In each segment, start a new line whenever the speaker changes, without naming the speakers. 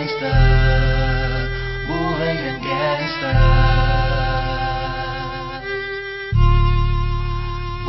gangsta, buhay ng gangsta,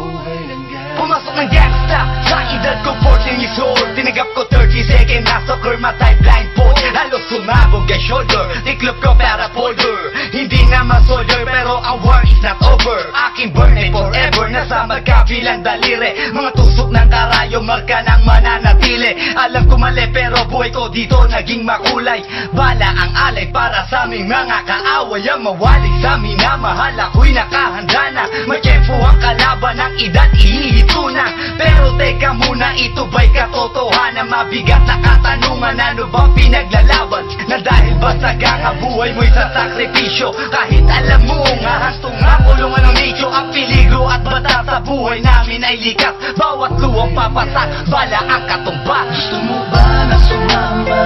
buhay ng gangsta.
Pumasok ng gangsta sa edad ko 14 years old. Tinagap ko 30 second na soccer, matay blindfold. Halos sumabog ang shoulder, tiklop ko para folder. Hindi nga masolder pero ang war is not over. Aking burn ay forever, nasa magkabilang daliri. Mga tusok ng karayo, marka ng mananatili. Alam ko mali pero buhay ko dito naging makulay. Bala ang alay para sa aming mga kaaway. Ang mawali sa amin na mahal, ako'y nakahanda na. May tempo ang kalaban ng edad, ihihito na. Pero teka muna, ito ba'y katotohanan? Mabigat na katanungan, ano bang pinaglalaban? Na dahil basag ang buhay mo'y sa sakripisyo. Kahit alam mo nga hastong nga kulungan ng nicho. Ang peligro at bata sa buhay namin ay likas. Bawat luwang papasak, bala ang katumba.
Gusto mo ba na sumama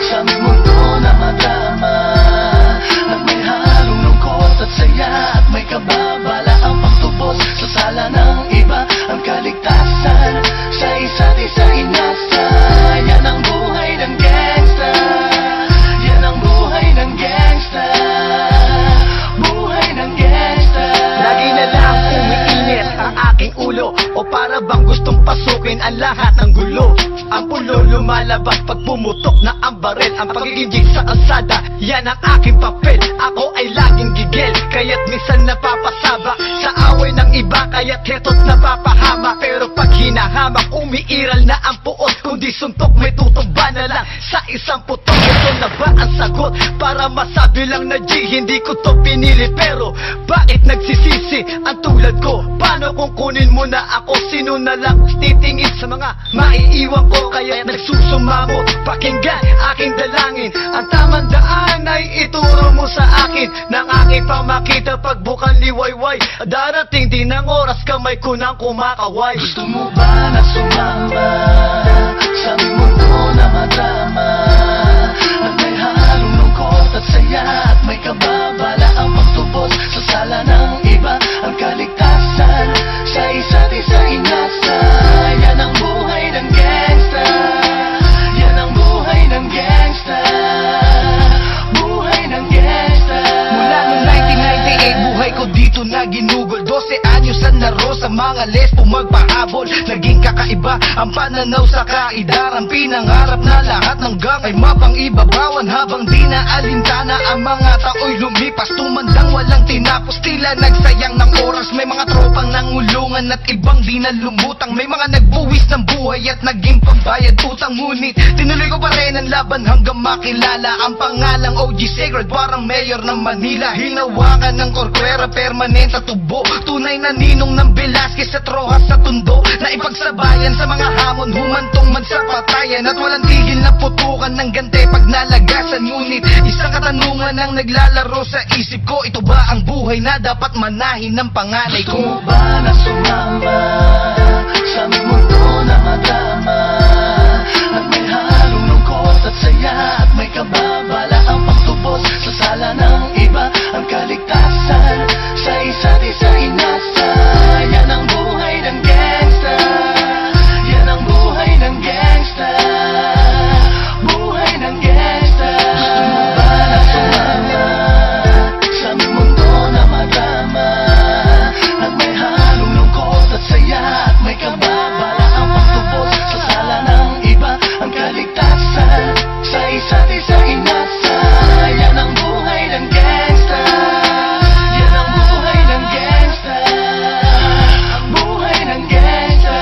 sa aming mundo na madrama? At may halong lungkot at saya, at may kababala ang pagtubos sa sala ng iba. Ang kaligtasan sa isa't isa inasa. Yan ang buhay ng gangsta, yan ang buhay ng gangsta, buhay ng gangsta.
Lagi na lang umiinit ang aking ulo, o para bang gustong pasukin ang lahat ng gulo. Ang pulo lumalabas pag pumutok na ang baril. Ang pagiging sa kalsada, yan ang aking papel. Ako ay laging gigil, kaya't minsan napapasaba sa away ng iba, kaya't heto't napapahama. Pero pag hinahamak, umiiral na ang puot. Kundi suntok, may tutumba na lang sa isang putok. Ito na ba ang sagot? Para masabi lang na G, hindi ko to pinili. Pero bakit nagsisisi ang tulad ko? Paano kung kunin mo na ako? Sino na lang titingin sa mga maiiwan ko? Kaya nagsusumamot, pakinggan aking dalangin. Ang tamang daan ay ituro mo sa akin, nang aking pamakita pagbukan liwayway. Darating din ang oras, kamay ko nang kumakaway.
Gusto mo ba na sumama sa aming mundo na madrama? At may halong lungkot at saya, at may kababala ang pagtubos sa sala ng iba. Ang kaligtasan sa isa't isa inasa. Yan ang buhay ng gangsta, yan ang buhay ng gangsta, buhay ng gangsta.
Mula noong 1998, buhay ko dito na ginugol. 12 anyos ang naro sa mga lesbo magpahabol. Naging kakaiba ang pananaw sa kaidaran. Pinangarap na lahat ng gang ay mapang-ibabawan. Habang di na alintana ang mga tao'y lumipas, tumandang walang tinapos, tila nagsayang ng oras. May mga tropang nangulungan at ibang di na lumutang. May mga nagbuwis ng buhay at naging pambayad utang. Ngunit tinuloy ko pa rin ang laban hanggang makilala ang pangalang OG Sacred, parang mayor ng Manila. Hinawakan ng korkwera, permanent sa tubo. Tunay na ninong ng Velasquez at Rojas sa tundo, na ipagsabayan sa mga hamon, humantong man sa patayan. At walang tigil na putukan ng gante pag nalagasan. Ngunit isang katanungan ang naglalaro sa isip ko, ito ba ang buhay na dapat manahin ng panganay
Gusto mo
ko?
ba na sumama sa aming mundo na madrama? At may halong lungkot at saya, at may kababala ang pagtubos sa sala ng iba. Ang kaligtasan sa isa't isa inasa. Yan ang buhay ng gangsta, yan ang buhay ng gangsta, buhay ng gangsta. Gusto mo ba na sumama sa aming mundo na madrama? At may halong lungkot at saya, at may kababala ang pagtubos sa sala ng iba. Ang kaligtasan sa isa't isa inasa. Yan ang buhay ng gangsta, yan ang buhay ng gangsta, buhay ng gangsta.